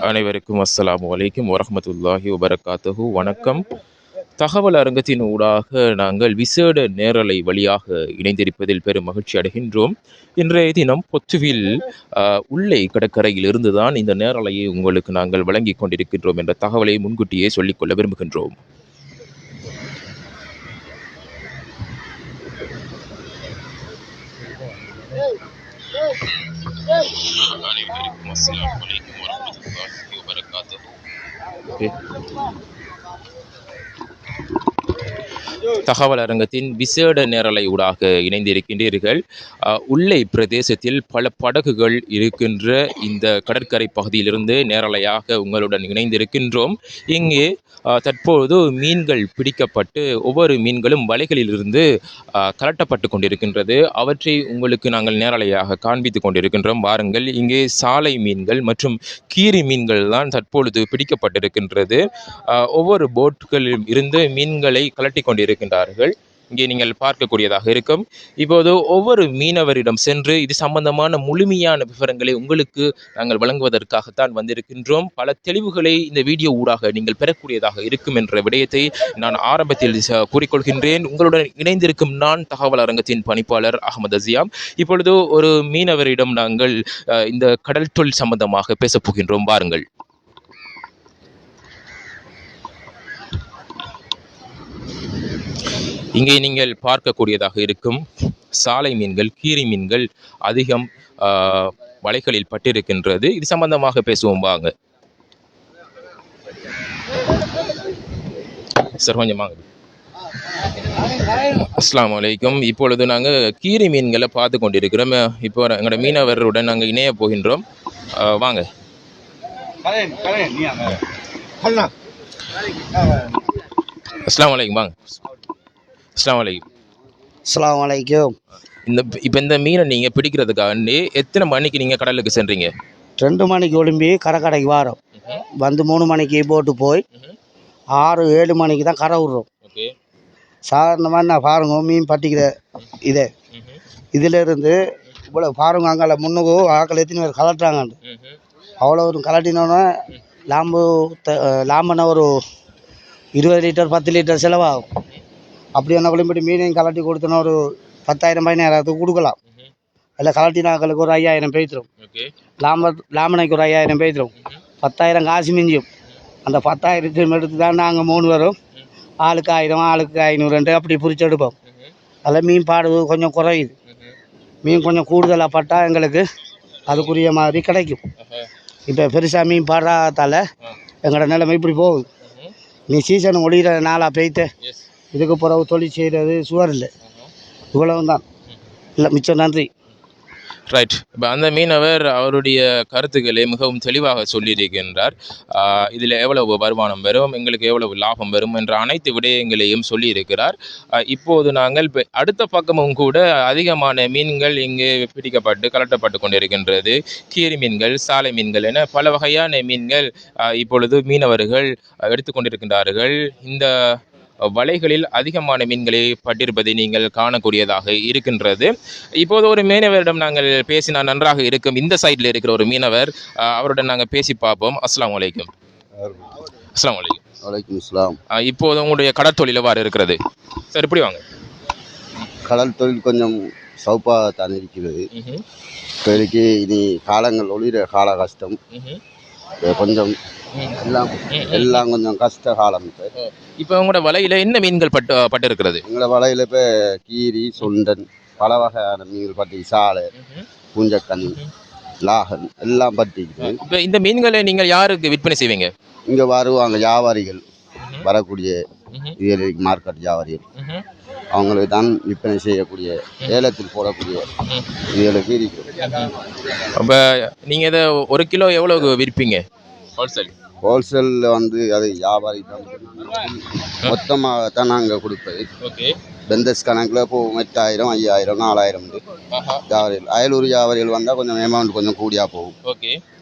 அனைவருக்கும் அஸ்ஸலாமு அலைக்கும் வரஹ்மத்துல்லாஹி வபரகாத்துஹு. வணக்கம். தகவல் அரங்கத்தின் ஊடாக நாங்கள் விசேட நேரலை வழியாக இணைந்திருப்பதில் பெரும் மகிழ்ச்சி அடைகின்றோம். இன்றைய தினம் பொத்துவில் உள்ளே கடற்கரையில் இருந்துதான் இந்த நேரலையை உங்களுக்கு நாங்கள் வழங்கி கொண்டிருக்கின்றோம் என்ற தகவலை முன்கூட்டியே சொல்லிக்கொள்ள விரும்புகின்றோம். அனைவருக்கும் அஸ்ஸலாமு அலைக்கும் வரஹ்மத்துல்லாஹி வபரகாத்துஹு. தகவல் அரங்கத்தின் விசேட நேரலை ஊடாக இணைந்திருக்கின்றீர்கள். உள்ளே பிரதேசத்தில் பல படகுகள் இருக்கின்ற இந்த கடற்கரை பகுதியிலிருந்து நேரலையாக உங்களுடன் இணைந்திருக்கின்றோம். இங்கே தற்போது மீன்கள் பிடிக்கப்பட்டு ஒவ்வொரு மீன்களும் வலைகளிலிருந்து கலட்டப்பட்டு கொண்டிருக்கின்றது. அவற்றை உங்களுக்கு நாங்கள் நேரலையாக காண்பித்து கொண்டிருக்கின்றோம். வாருங்கள். இங்கே சாலை மீன்கள் மற்றும் கீரி மீன்கள் தான் தற்பொழுது பிடிக்கப்பட்டிருக்கின்றது. ஒவ்வொரு போட்களிலும் இருந்து மீன்களை கலட்டி கொண்டிருக்கின்றார்கள். இங்கே நீங்கள் பார்க்கக்கூடியதாக இருக்கும். இப்போது ஒவ்வொரு மீனவரிடம் சென்று இது சம்பந்தமான முழுமையான விவரங்களை உங்களுக்கு நாங்கள் வழங்குவதற்காகத்தான் வந்திருக்கின்றோம். பல தெளிவுகளை இந்த வீடியோ ஊடாக நீங்கள் பெறக்கூடியதாக இருக்கும் என்ற விடயத்தை நான் ஆரம்பத்தில் கூறிக்கொள்கின்றேன். உங்களுடன் இணைந்திருக்கும் நான் தகவல் அரங்கத்தின் பணிப்பாளர் அகமது அசியாம். இப்பொழுது ஒரு மீனவரிடம் நாங்கள் இந்த கடல் தொழில் சம்பந்தமாக பேசப் போகின்றோம். வாருங்கள். இங்கே நீங்கள் பார்க்கக்கூடியதாக இருக்கும் சாலை மீன்கள், கீரி மீன்கள் அதிகம் வலைகளில் பட்டிருக்கின்றது. இது சம்பந்தமாக பேசுவோம் வாங்க. சார் கொஞ்சம் வாங்க. அஸ்ஸலாமு அலைக்கும். இப்பொழுது நாங்கள் கீரி மீன்களை பார்த்து கொண்டிருக்கிறோம். இப்போ எங்களோட மீனவருடன் நாங்கள் இணைய போகின்றோம். வாங்க. அஸ்ஸலாமு அலைக்கும். வாங்க. அஸ்ஸலாமு அலைக்கும். அஸ்ஸலாமு அலைக்கும். இப்போ இந்த மீனை நீங்கள் பிடிக்கிறதுக்காண்டி எத்தனை மணிக்கு நீங்கள் கடலுக்கு சென்றீங்க? 2 மணிக்கு ஒளிம்பி கடைக்கு வாரோம். வந்து 3 மணிக்கு போட்டு போய் 6-7 மணிக்கு தான் கரை விட்றோம். சாதாரணமாக நான் பாருங்க மீன் பட்டிக்கிற இதிலேருந்து இவ்வளோ பாருங்க. அங்கே முன்னுக்கு ஆக்கள் எத்தனை பேர் கலட்டுறாங்க. அவ்வளோ ஒரு கலட்டினோன்னா லாம்புனா ஒரு 20 லிட்டர் 10 லிட்டர் செலவாகும். அப்படி என்ன கொள்ளிப்பட்டு மீனையும் கலட்டி கொடுத்தோன்னா ஒரு 10,000-15,000 கொடுக்கலாம். இல்லை கலட்டினாக்களுக்கு ஒரு 5,000 பேய்த்துரும். லாம்பனைக்கு ஒரு 5,000 பேய்த்துரும். 10,000 காசு மிஞ்சும். அந்த 10,000 எடுத்து தான் நாங்கள் 3 பேரும் ஆளுக்கு 1000 ஆளுக்கு 500 அப்படி பிரித்து எடுப்போம். அதில் மீன் பாடு கொஞ்சம் குறையுது. மீன் கொஞ்சம் கூடுதலாக பட்டால் எங்களுக்கு அதுக்குரிய மாதிரி கிடைக்கும். இப்போ பெருசாக மீன் பாடுறதால எங்களோட நிலைமை இப்படி போகுது. நீ சீசன் ஒளிகிற நாளாக பெய்த்து இதுக்கு பிறகு தொழில் செய்கிறது சுவர் இல்லை. இவ்வளவு தான். இல்லை மிச்சம். நன்றி. ரைட். இப்போ அந்த மீனவர் அவருடைய கருத்துக்களை மிகவும் தெளிவாக சொல்லியிருக்கின்றார். இதில் எவ்வளவு வருமானம் வரும், எங்களுக்கு எவ்வளவு லாபம் வரும் என்ற அனைத்து விடயங்களையும் சொல்லியிருக்கிறார். இப்போது நாங்கள் அடுத்த பக்கமும் கூட அதிகமான மீன்கள் இங்கே பிடிக்கப்பட்டு கலட்டப்பட்டு கொண்டிருக்கின்றது. கீரி மீன்கள், சாலை மீன்கள் என பல வகையான மீன்கள் இப்பொழுது மீனவர்கள் எடுத்துக்கொண்டிருக்கின்றார்கள். இந்த வலைகளில் அதிகமான மீன்களை பட்டிருப்பதை நீங்கள் காணக்கூடியதாக இருக்கின்றது. இப்போது ஒரு மீனவரிடம் நாங்கள் பேசினா நன்றாக இருக்கும். இந்த சைடில் இருக்கிற ஒரு மீனவர், அவருடன் நாங்கள் பேசி பார்ப்போம். அஸ்ஸலாமு அலைக்கும். அஸ்ஸலாமு அலைக்கும். வலைக்கும் அஸ்ஸலாம். இப்போது உங்களுடைய கடற்தொழில் எவ்வாறு இருக்கிறது சார்? இப்படி வாங்க. கடல் தொழில் கொஞ்சம் சவுப்பாக தான் இருக்கிறது. இப்போதைக்கு இனி காலங்கள் ஒளிர கால கஷ்டம். கொஞ்சம் எல்லாம் கொஞ்சம் கஷ்ட காலம். இப்போ உங்களோட வலையில் என்ன மீன்கள் பட்டு இருக்கிறது? எங்களோட வலையில் இப்போ கீரி, சொண்டன், பல வகையான மீன்கள் பட்டி, சாலை, பூஞ்சக்கனி, லாகன் எல்லாம் பட்டிக்குது. இப்போ இந்த மீன்களை நீங்கள் யாருக்கு விற்பனை செய்வீங்க? இங்கே வருவாங்க வியாபாரிகள், வரக்கூடிய மார்க்கெட் வியாபாரிகள், அவங்களுக்கு தான் விற்பனை செய்யக்கூடிய, ஏலத்தில் போடக்கூடிய இதுகளுக்கு இருக்கிறது. அப்போ நீங்கள் இதை 1 கிலோ எவ்வளோ விற்பீங்க? ஹோல்சேலில் வந்து அது வியாபாரி தான். மொத்தமாகத்தான் நாங்கள் கொடுப்பது. பெந்தஸ் கணக்கில் இப்போ 8,000 5,000 4,000 வியாபாரிகள், அயலூர் வியாபாரிகள் வந்தால் கொஞ்சம் அமௌண்ட் கொஞ்சம் கூடியாக போகும்.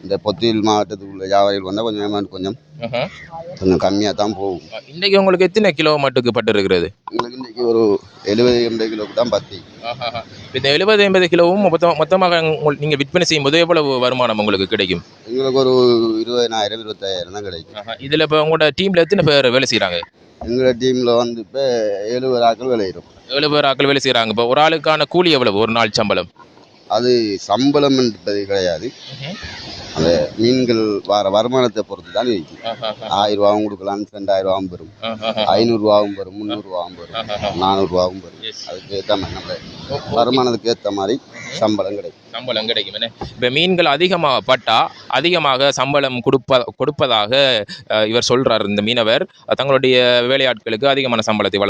இந்த பொத்தியில் மாவட்டத்துக்கு உள்ள வியாபாரிகள் வந்தால் கொஞ்சம் அமௌண்ட் கொஞ்சம் கொஞ்சம் கம்மியாக தான் போகும். இன்றைக்கு உங்களுக்கு எத்தனை கிலோ மட்டுக்கு பட்டு இருக்கிறது? எங்களுக்கு இன்றைக்கி ஒரு 70-80 கிலோவுக்கு தான் பத்தி. இந்த 70-80 கிலோவும் மொத்தமாக நீங்கள் விற்பனை செய்யும் போது எவ்வளவு வருமானம் உங்களுக்கு கிடைக்கும்? எங்களுக்கு ஒரு 20,000-25,000 தான் கிடைக்கும். இதில் இப்போ உங்களோட டீமில் எத்தனை பேர் வேலை செய்கிறாங்க? எங்களோட டீமில் வந்து இப்போ 70 ஆட்கள் விளையிடும். 70 ஆட்கள் வேலை செய்கிறாங்க. இப்போ ஒரு ஆளுக்கான கூலி எவ்வளவு ஒரு நாள் சம்பளம்? அது சம்பளம் என்பது கிடையாது. அந்த மீன்கள் வர வருமானத்தை பொறுத்து தான் இருக்கு. 1000 ரூபாவும் கொடுக்கலாம், 2000 ரூபாவும் வரும், 500 ரூபாவும் வரும், 300 ரூபாவும் வரும், 400 ரூபாவும் வரும். அதுக்கு ஏற்ற மாதிரி நம்ம வருமானத்துக்கு ஏற்ற மாதிரி சம்பளம் கிடைக்கும். இப்போ மீன்கள் அதிகமாக பட்டா அதிகமாக சம்பளம் கொடுப்பதாக இவர் சொல்றார். இந்த மீனவர் தங்களுடைய வேலையாட்களுக்கு அதிகமான சம்பளத்தை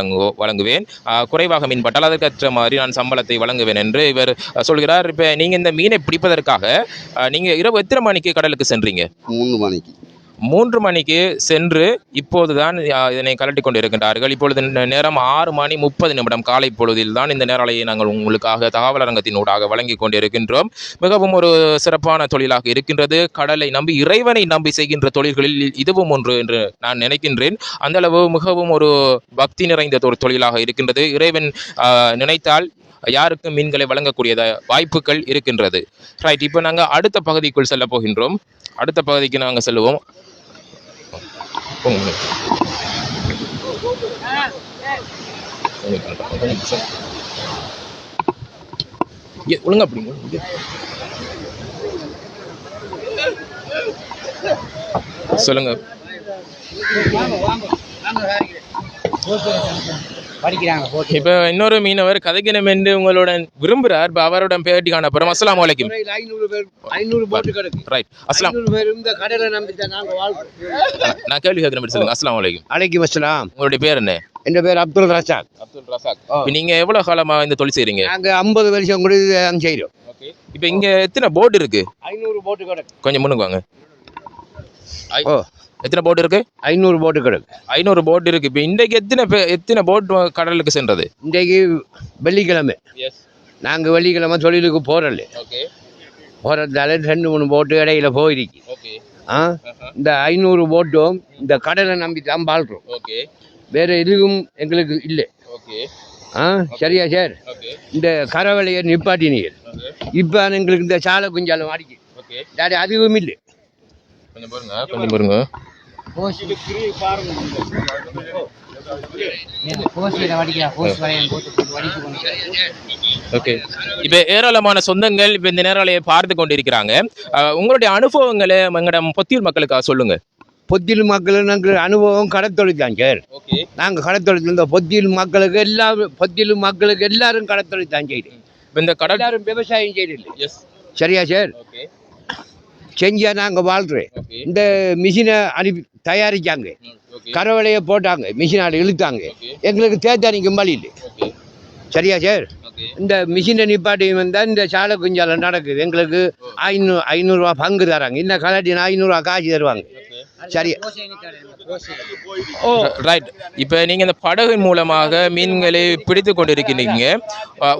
வழங்குவேன், குறைவாக மீன் பட்டால் அதற்கேற்ற மாதிரி நான் சம்பளத்தை வழங்குவேன் என்று இவர் சொல்கிறார். இப்போ நீங்கள் இந்த மீனை பிடிப்பதற்காக நீங்கள் இரவு எத்தனை மணிக்கு கடலுக்கு சென்றீங்க? 3 மணிக்கு. 3 மணிக்கு சென்று இப்போதுதான் இதனை கலட்டி கொண்டு இருக்கின்றார்கள். இப்பொழுது நேரம் 6:30 காலை பொழுதில் தான் இந்த நேரலையை நாங்கள் உங்களுக்காக தகவல் அரங்கத்தினூடாக வழங்கி கொண்டிருக்கின்றோம். மிகவும் ஒரு சிறப்பான தொழிலாக இருக்கின்றது. கடலை நம்பி இறைவனை நம்பி செய்கின்ற தொழில்களில் இதுவும் ஒன்று என்று நான் நினைக்கின்றேன். அந்த அளவு மிகவும் ஒரு பக்தி நிறைந்த ஒரு தொழிலாக இருக்கின்றது. இறைவன் நினைத்தால் யாருக்கும் மீன்களை வழங்கக்கூடிய வாய்ப்புகள் இருக்கின்றது. ரைட், இப்போ நாங்கள் அடுத்த பகுதிக்குள் செல்ல போகின்றோம். அடுத்த பகுதிக்கு நாங்கள் செல்லுவோம். ஒழுங்கா அப்படிங்க சொல்லுங்க. இப்ப இன்னொரு மீனவர் கதைக்கணும் என்று உங்களோட விரும்புறார். அவரோட பேட்டி காண போறோம். அஸ்ஸலாமு அலைக்கும். 500 போட்டு கிடக்கு. ரைட். அஸ்ஸலாம். 500 பேர் இந்த கடலை நம்பித்தான் நாங்க வாழ்றோம். நான் கேள்வி கேட்கிறேன், சொல்லுங்க. அஸ்ஸலாமு அலைக்கும். அலைக்கும் அஸ்ஸலாம். உங்களுடைய பேர் என்ன? என் பேர் அப்துல் ரசாக். அப்துல் ரசாக். நீங்க எவ்வளவு காலமா இந்த தொழில் செய்றீங்க? நாங்க 50 வருஷம் கூட செய்யறோம். இப்ப இங்க எத்தனை போட் இருக்கு? 500 போட்டு கிடக்கு. கொஞ்சம் முன்னுக்கு வாங்க. எத்தனை போட் இருக்கு? 500 போட்டு கிடக்கு. 500 போட் இருக்கு. இப்போ இன்றைக்கு எத்தனை போட் கடலுக்கு சென்றது? இன்றைக்கு வெள்ளிக்கிழமை. நாங்கள் வெள்ளிக்கிழமை தொழிலுக்கு போகிறோம். போகிறதால 2-3 போட்டு இடையில போயிருக்கு. இந்த 500 போட்டும் இந்த கடலை நம்பி தான் வாழ்றோம். வேற எதுவும் எங்களுக்கு இல்லை. சரியா சார்? இந்த கரவலையை நிப்பாட்டினீர். இப்போ எங்களுக்கு இந்த சாலை குஞ்சாலம் அடிக்கு அதுவும் இல்லை. கொஞ்சம் பாருங்க. ஓகே, இப்போ ஏராளமான சொந்தங்கள் இப்போ இந்த நேரலையை பார்த்து கொண்டிருக்கிறாங்க. உங்களுடைய அனுபவங்களை எங்களிடம் பொத்தியில் மக்களுக்காக சொல்லுங்க. பொத்தியில் மக்கள் நாங்கள் அனுபவம் கடத்தொழில் தான் சார். நாங்கள் கடத்தொழில் இந்த பொத்தியில் மக்களுக்கு எல்லாரும் கடத்தொழில் தான் செய்யுது. இந்த எல்லாரும் விவசாயம் செய்யல. சரியா சார்? செஞ்சா நாங்கள் வாழ்றோம். இந்த மிஷினை அனுப்பி தயாரிச்சாங்க, கரவலையை போட்டாங்க, மிஷினால இழுத்தாங்க. எங்களுக்கு தேத்தானிக்கும் வழி இல்லை. சரியா சார்? இந்த மிஷினை நிப்பாட்டி வந்தால் இந்த சாலை குஞ்சால நடக்குது. எங்களுக்கு 500 ரூபா பங்கு தராங்க. இந்த கலாட்டின் 500 ரூபா காசு தருவாங்க. சரி. ரைட். இப்போ நீங்கள் இந்த படகு மூலமாக மீன்களை பிடித்து கொண்டிருக்கிறீங்க.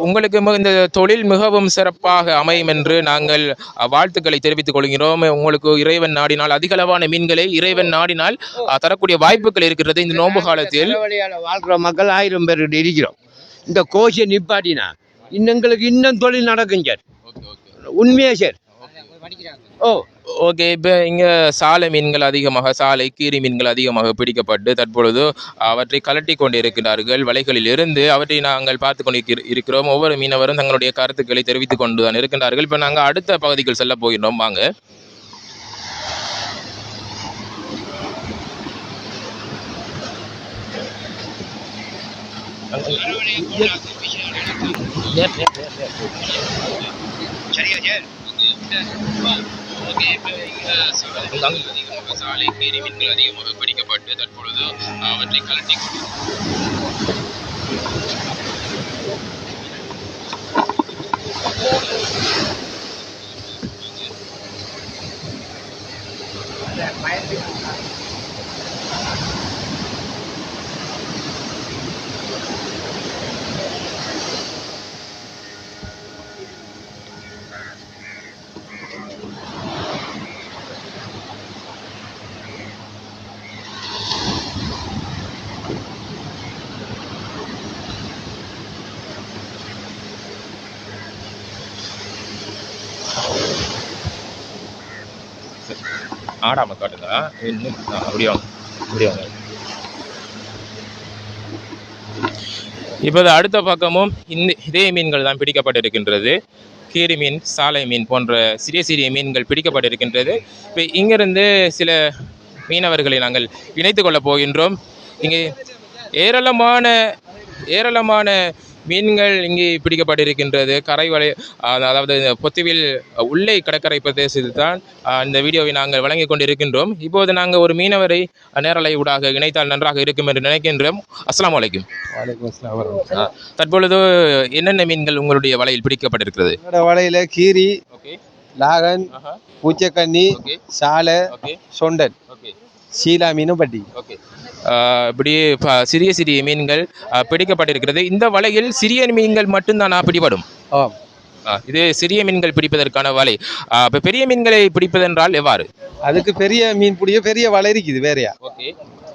உங்களுக்கு இந்த தொழில் மிகவும் சிறப்பாக அமையும் என்று நாங்கள் வாழ்த்துக்களை தெரிவித்துக் கொள்கிறோம். உங்களுக்கு இறைவன் நாடினால் அதிகளவான மீன்களை இறைவன் நாடினால் தரக்கூடிய வாய்ப்புகள் இருக்கிறது. இந்த நோன்பு காலத்தில் வாழ்கிற மக்கள் 1000 பேர் இருக்கிறோம். இந்த கோஷை நிப்பாட்டினா எங்களுக்கு இன்னும் தொழில் நடக்கும் சார். உண்மையா சார்? ஓகே. இப்போ இங்கே சாலை மீன்கள் அதிகமாக, கீரி மீன்கள் அதிகமாக பிடிக்கப்பட்டு தற்பொழுது அவற்றை கலட்டி கொண்டு இருக்கிறார்கள் வலைகளில் இருந்து. அவற்றை நாங்கள் பார்த்து கொண்டு இருக்கிறோம். ஒவ்வொரு மீனவரும் தங்களுடைய கருத்துக்களை தெரிவித்துக் கொண்டு தான் இருக்கின்றார்கள். இப்போ நாங்கள் அடுத்த பகுதிகள் செல்ல போகிறோம். வாங்க. சாலை கீரி மீன்கள் அதிகமாக பிடிக்கப்பட்டு தற்பொழுது அவற்றை கலட்டி ஆடாம காட்டுங்க அப்படியே வாங்க. இப்போது அடுத்த பக்கமும் இதே மீன்கள் தான் பிடிக்கப்பட்டிருக்கின்றது. கீரி மீன், சாலை மீன் போன்ற சிறிய சிறிய மீன்கள் பிடிக்கப்பட்டிருக்கின்றது. இப்போ இங்கிருந்து சில மீனவர்களை நாங்கள் இணைத்து கொள்ளப் போகின்றோம். இங்கே ஏராளமான மீன்கள் இங்கே பிடிக்கப்பட்டிருக்கின்றது. கரை வலை, அதாவது பொத்துவில் உள்ளே கடற்கரை பிரதேசத்தில் தான் இந்த வீடியோவை நாங்கள் வழங்கி கொண்டிருக்கின்றோம். இப்போது நாங்கள் ஒரு மீனவரை நேரலை ஊடாக இணைத்தால் நன்றாக இருக்கும் என்று நினைக்கின்றோம். அஸ்ஸலாமு அலைக்கும். தற்பொழுது என்னென்ன மீன்கள் உங்களுடைய வலையில் பிடிக்கப்பட்டிருக்கிறது? வலையில கீரி, லாகன், பூச்சக்கண்ணி, சாலை, சொண்டன், சீலா மீனும் பட்டி. இப்படி சிறிய சிறிய மீன்கள் பிடிக்கப்பட்டிருக்கிறது. இந்த வலையில் சிறிய மீன்கள் மட்டும்தான் பிடிபடும். இது சிறிய மீன்கள் பிடிப்பதற்கான வலை. இப்போ பெரிய மீன்களை பிடிப்பதென்றால் எவ்வாறு? அதுக்கு பெரிய மீன் பிடிக்க பெரிய வலை இருக்குது வேறையா. ஓகே.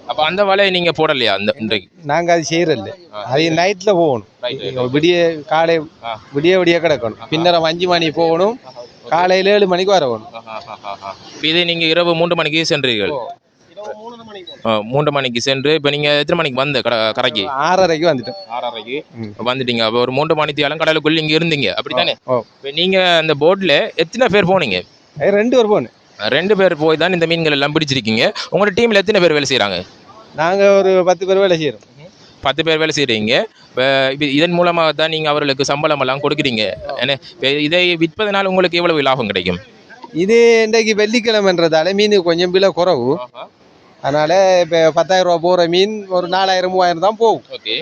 அப்போ அந்த வலை நீங்கள் போடலையா? இன்றைக்கு நாங்கள் அது செய்யறதில்ல. அது நைட்டில் போகணும். காலை விடிய கிடக்கணும். பின்னரம் 5 மணி போகணும். காலையில் 7 மணிக்கு வரணும். இது நீங்கள் இரவு 3 மணிக்கு சென்றீர்கள்? 3 மணிக்கு சென்று இப்போ நீங்கள் எத்தனை மணிக்கு வந்த கரைக்கு? 6:30க்கு வந்துட்டோம். 6:30க்கு வந்துட்டீங்க. அப்போ ஒரு 3 மணித்தியாலும் கடலுக்குள்ள இங்கே இருந்தீங்க, அப்படித்தானே? இப்போ நீங்கள் அந்த போட்டில் எத்தனை பேர் போனீங்க? 2 பேர் போகணும். 2 பேர் போய் தான் இந்த மீன்கள் எல்லாம் பிடிச்சிருக்கீங்க. உங்களோட டீமில் எத்தனை பேர் வேலை செய்கிறாங்க? நாங்கள் ஒரு 10 பேர் வேலை செய்கிறோம். 10 பேர் வேலை செய்கிறீங்க. இப்போ இதன் மூலமாக தான் நீங்கள் அவர்களுக்கு சம்பளம் எல்லாம் கொடுக்குறீங்க. ஏன்னா இதை விற்பதனால் உங்களுக்கு எவ்வளவு லாபம் கிடைக்கும்? இது இன்றைக்கு வெள்ளிக்கிழமைன்றதால மீன் கொஞ்சம் விலை குறவு. அதனால இப்போ 10,000 ரூபா போகிற மீன் ஒரு 4,000 3,000 தான் போகும். ஓகே.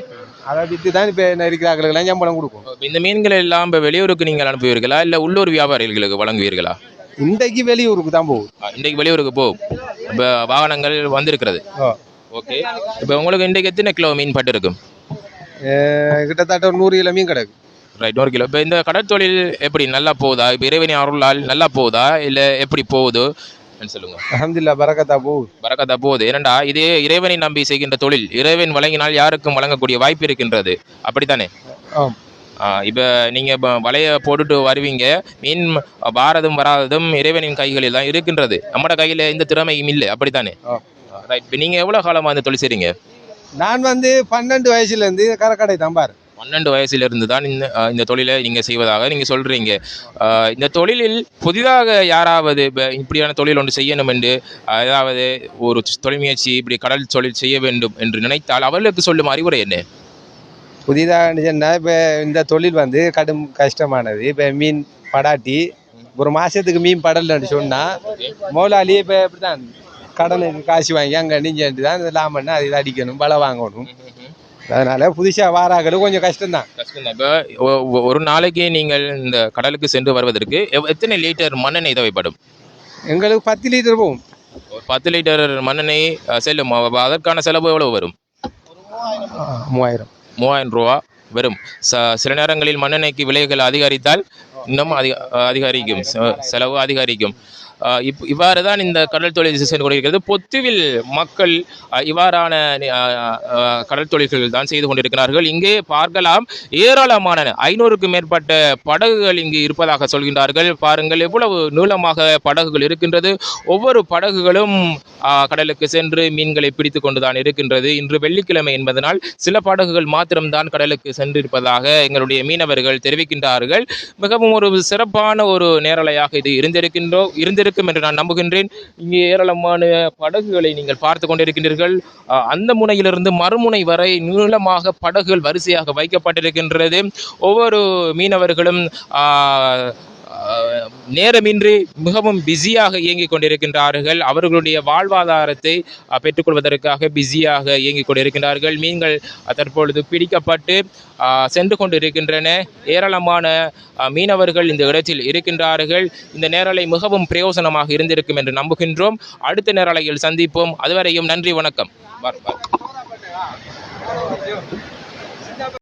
அதை விற்று தான் இப்போ இருக்கிறார்களுக்கெல்லாம் சம்பளம் கொடுக்கும். இந்த மீன்கள் எல்லாம் இப்போ வெளியூருக்கு நீங்கள் அனுப்புவீர்களா இல்லை உள்ளூர் வியாபாரிகளுக்கு வழங்குவீர்களா? இன்றைக்கு வெளியூருக்கு தான் போகும். இன்றைக்கு வெளியூருக்கு போகும். இப்போ வாகனங்கள் வந்திருக்கிறது. ஓகே. இப்போ உங்களுக்கு இன்றைக்கு எத்தனை கிலோ மீன் பட்டு இருக்கும்? கிட்டத்தட்ட ஒரு 100 கிலோ மீன் கிடக்கு. Right, 100 kilo. இப்போ இந்த கடற்தொழில் எப்படி நல்லா போகுதா? இப்போ இறைவனின் அருளால் நல்லா போகுதா இல்லை எப்படி போகுது சொல்லுங்க? அல்ஹம்துலில்லாஹ், பரக்கத்தா போகுது. ஏனண்டா இது இறைவனை நம்பி செய்கின்ற தொழில். இறைவன் வழங்கினால் யாருக்கும் வழங்கக்கூடிய வாய்ப்பு இருக்கின்றது, அப்படித்தானே? இப்போ நீங்கள் வலையை போட்டுட்டு வருவீங்க. மீன் வாரதும் வராததும் இறைவனின் கைகளில் தான் இருக்கின்றது. நம்மட கையில் எந்த திறமையும் இல்லை, அப்படித்தானே? ரைட். இப்போ நீங்கள் எவ்வளோ காலமாக இந்த தொழில் செய்றீங்க? நான் 12 வயசுலேருந்து கரக்கடை தான் பாரு. 12 வயசிலிருந்து தான் இந்த தொழிலை நீங்கள் செய்வதாக நீங்கள் சொல்கிறீங்க. இந்த தொழிலில் புதிதாக யாராவது இப்படியான தொழில் ஒன்று செய்யணும் என்று, அதாவது ஒரு தொழில் முயற்சி இப்படி கடல் தொழில் செய்ய வேண்டும் என்று நினைத்தால் அவர்களுக்கு சொல்லும் அறிவுரை என்ன? புதிதாக சொன்னால் இப்போ இந்த தொழில் கடும் கஷ்டமானது. இப்போ மீன் படாட்டி ஒரு மாதத்துக்கு மீன் படலன்னு சொன்னால் முதலாளி இப்போ இப்படி தான் கடனுக்கு காசு வாங்கி அங்கே நீஞ்சு தான் லாபம்னா அது அடிக்கணும், பல வாங்கணும். அதனால புதுசாக வாராக்களும் கொஞ்சம் கஷ்டம்தான். இப்போ ஒரு நாளைக்கு நீங்கள் இந்த கடலுக்கு சென்று வருவதற்கு எத்தனை லிட்டர் மண்ணெண்ணெய் தேவைப்படும்? எங்களுக்கு 10 லிட்டர் போகும். 10 லிட்டர் மண்ணெண்ணெய் செல்லும். அதற்கான செலவு எவ்வளவு வரும்? 3000 ரூபா வரும். சில நேரங்களில் மண்ணெண்ணெய்க்கு விலைகள் அதிகரித்தால் இன்னும் அதிகரிக்கும், செலவு அதிகரிக்கும். இவ்வாறு தான் இந்த கடல் தொழில் சென்று கொண்டிருக்கிறது. பொத்துவில் மக்கள் இவ்வாறான கடல் தொழில்கள் தான் செய்து கொண்டிருக்கிறார்கள். இங்கே பார்க்கலாம், ஏராளமான 500க்கும் மேற்பட்ட படகுகள் இங்கு இருப்பதாக சொல்கின்றார்கள். பாருங்கள் எவ்வளவு நீளமாக படகுகள் இருக்கின்றது. ஒவ்வொரு படகுகளும் கடலுக்கு சென்று மீன்களை பிடித்து கொண்டு தான் இருக்கின்றது. இன்று வெள்ளிக்கிழமை என்பதனால் சில படகுகள் மாத்திரம்தான் கடலுக்கு சென்றிருப்பதாக எங்களுடைய மீனவர்கள் தெரிவிக்கின்றார்கள். மிகவும் ஒரு சிறப்பான ஒரு நேரலையாக இது இருந்திருக்கும் என்று நான் நம்புகின்றேன். இங்கே ஏராளமான படகுகளை நீங்கள் பார்த்து கொண்டிருக்கின்றீர்கள். அந்த முனையிலிருந்து மறுமுனை வரை நீளமாக படகுகள் வரிசையாக வைக்கப்பட்டிருக்கின்றது. ஒவ்வொரு மீனவர்களும் நேரமின்றி மிகவும் பிஸியாக இயங்கிக் கொண்டிருக்கின்றார்கள். அவர்களுடைய வாழ்வாதாரத்தை பெற்றுக்கொள்வதற்காக பிஸியாக இயங்கிக் கொண்டிருக்கின்றார்கள். மீன்கள் தற்பொழுது பிடிக்கப்பட்டு சென்று கொண்டிருக்கின்றன. ஏராளமான மீனவர்கள் இந்த இடத்தில் இருக்கின்றார்கள். இந்த நேரலை மிகவும் பிரயோசனமாக இருந்திருக்கும் என்று நம்புகின்றோம். அடுத்த நேரலையில் சந்திப்போம். அதுவரையும் நன்றி, வணக்கம்.